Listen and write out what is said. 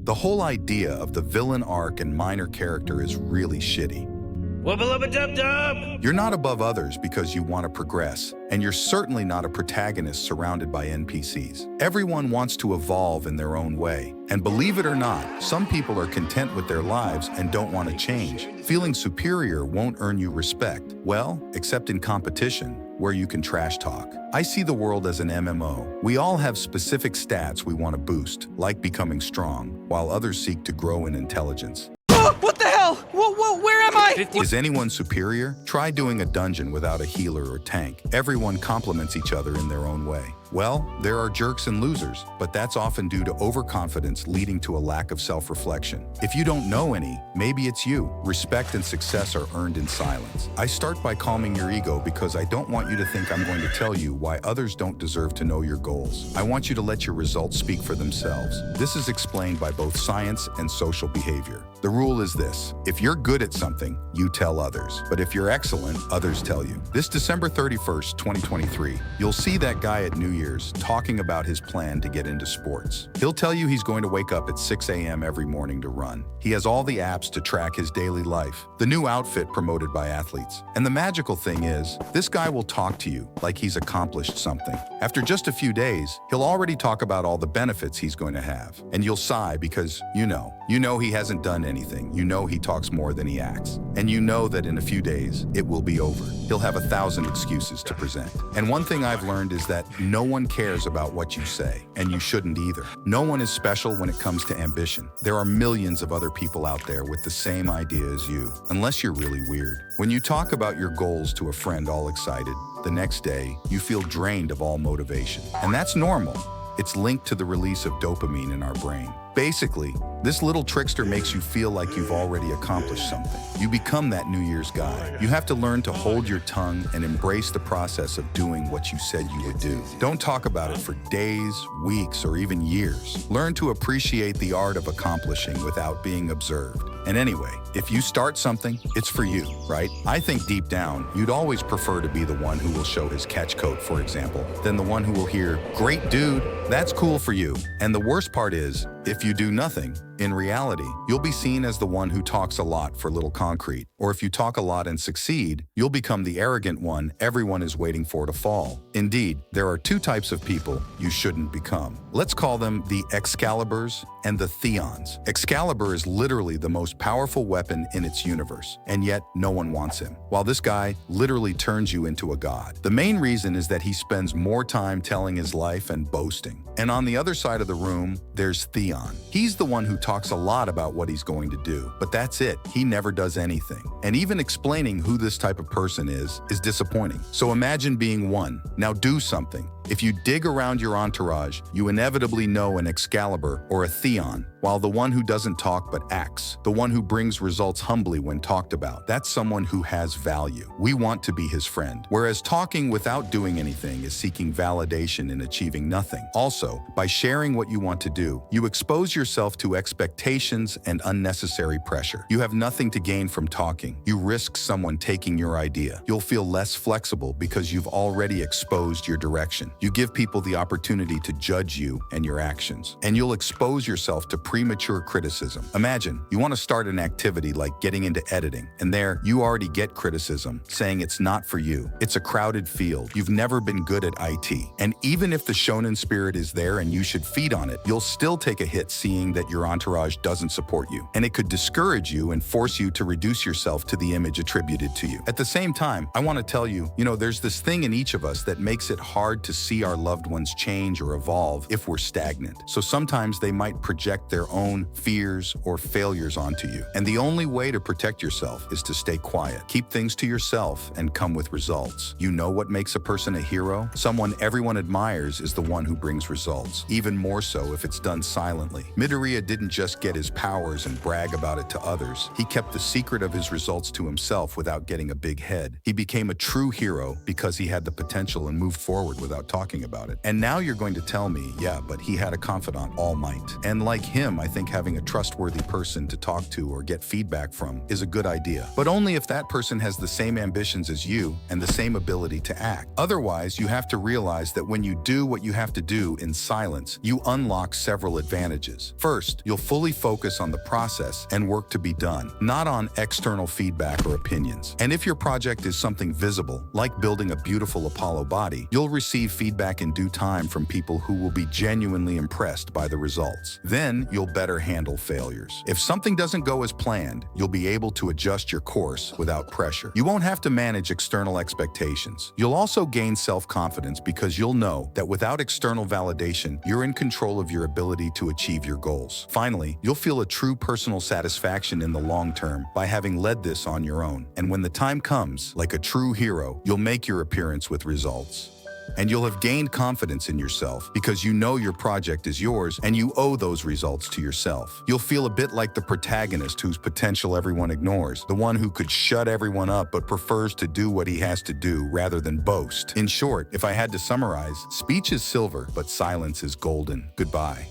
The whole idea of the villain arc and minor character is really shitty. Wubba-lubba-dub-dub! You're not above others because you want to progress, and you're certainly not a protagonist surrounded by NPCs. Everyone wants to evolve in their own way, and believe it or not, some people are content with their lives and don't want to change. Feeling superior won't earn you respect, well, except in competition, where you can trash talk. I see the world as an MMO. We all have specific stats we want to boost, like becoming strong, while others seek to grow in intelligence. What the hell? Whoa, where am I? Is anyone superior? Try doing a dungeon without a healer or tank. Everyone complements each other in their own way. Well, there are jerks and losers, but that's often due to overconfidence leading to a lack of self-reflection. If you don't know any, maybe it's you. Respect and success are earned in silence. I start by calming your ego because I don't want you to think I'm going to tell you why others don't deserve to know your goals. I want you to let your results speak for themselves. This is explained by both science and social behavior. The rule is this: if you're good at something, you tell others. But if you're excellent, others tell you. This December 31st, 2023, you'll see that guy at New Year's talking about his plan to get into sports. He'll tell you he's going to wake up at 6 a.m. every morning to run. He has all the apps to track his daily life, the new outfit promoted by athletes. And the magical thing is, this guy will talk to you like he's accomplished something. After just a few days, he'll already talk about all the benefits he's going to have. And you'll sigh because you know he hasn't done anything. You know he talks more than he acts. And you know that in a few days, it will be over. He'll have 1,000 excuses to present. And one thing I've learned is that no one cares about what you say, and you shouldn't either. No one is special when it comes to ambition. There are millions of other people out there with the same idea as you, unless you're really weird. When you talk about your goals to a friend all excited, the next day, you feel drained of all motivation. And that's normal. It's linked to the release of dopamine in our brain. Basically, this little trickster makes you feel like you've already accomplished something. You become that New Year's guy. You have to learn to hold your tongue and embrace the process of doing what you said you would do. Don't talk about it for days, weeks, or even years. Learn to appreciate the art of accomplishing without being observed. And anyway, if you start something, it's for you, right? I think deep down, you'd always prefer to be the one who will show his catch coat, for example, than the one who will hear, "Great dude, that's cool for you." And the worst part is, if you do nothing, in reality, you'll be seen as the one who talks a lot for little concrete. Or if you talk a lot and succeed, you'll become the arrogant one everyone is waiting for to fall. Indeed, there are two types of people you shouldn't become. Let's call them the Excaliburs and the Theons. Excalibur is literally the most powerful weapon in its universe, and yet no one wants him, while this guy literally turns you into a god. The main reason is that he spends more time telling his life and boasting. And on the other side of the room, there's Theon. He's the one who talks a lot about what he's going to do, but that's it. He never does anything. And even explaining who this type of person is disappointing. So imagine being one. Now do something. If you dig around your entourage, you inevitably know an Excalibur or a Theon, while the one who doesn't talk but acts, the one who brings results humbly when talked about, that's someone who has value. We want to be his friend. Whereas talking without doing anything is seeking validation and achieving nothing. Also, by sharing what you want to do, you expose yourself to expectations and unnecessary pressure. You have nothing to gain from talking. You risk someone taking your idea. You'll feel less flexible because you've already exposed your direction. You give people the opportunity to judge you and your actions, and you'll expose yourself to premature criticism. Imagine you want to start an activity like getting into editing, and there you already get criticism saying it's not for you. It's a crowded field. You've never been good at IT. And even if the shonen spirit is there and you should feed on it, you'll still take a hit seeing that your entourage doesn't support you. And it could discourage you and force you to reduce yourself to the image attributed to you. At the same time, I want to tell you, there's this thing in each of us that makes it hard to see our loved ones change or evolve if we're stagnant. So sometimes they might project their own fears or failures onto you. And the only way to protect yourself is to stay quiet. Keep things to yourself and come with results. You know what makes a person a hero? Someone everyone admires is the one who brings results, even more so if it's done silently. Midoriya didn't just get his powers and brag about it to others. He kept the secret of his results to himself without getting a big head. He became a true hero because he had the potential and moved forward without talking. talking about it. And now you're going to tell me, yeah, but he had a confidant, All Might. And like him, I think having a trustworthy person to talk to or get feedback from is a good idea. But only if that person has the same ambitions as you and the same ability to act. Otherwise, you have to realize that when you do what you have to do in silence, you unlock several advantages. First, you'll fully focus on the process and work to be done, not on external feedback or opinions. And if your project is something visible, like building a beautiful Apollo body, you'll receive feedback in due time from people who will be genuinely impressed by the results. Then you'll better handle failures. If something doesn't go as planned, you'll be able to adjust your course without pressure. You won't have to manage external expectations. You'll also gain self-confidence because you'll know that without external validation, you're in control of your ability to achieve your goals. Finally, you'll feel a true personal satisfaction in the long term by having led this on your own. And when the time comes, like a true hero, you'll make your appearance with results. And you'll have gained confidence in yourself because you know your project is yours and you owe those results to yourself. You'll feel a bit like the protagonist whose potential everyone ignores, the one who could shut everyone up but prefers to do what he has to do rather than boast. In short, if I had to summarize, speech is silver, but silence is golden. Goodbye.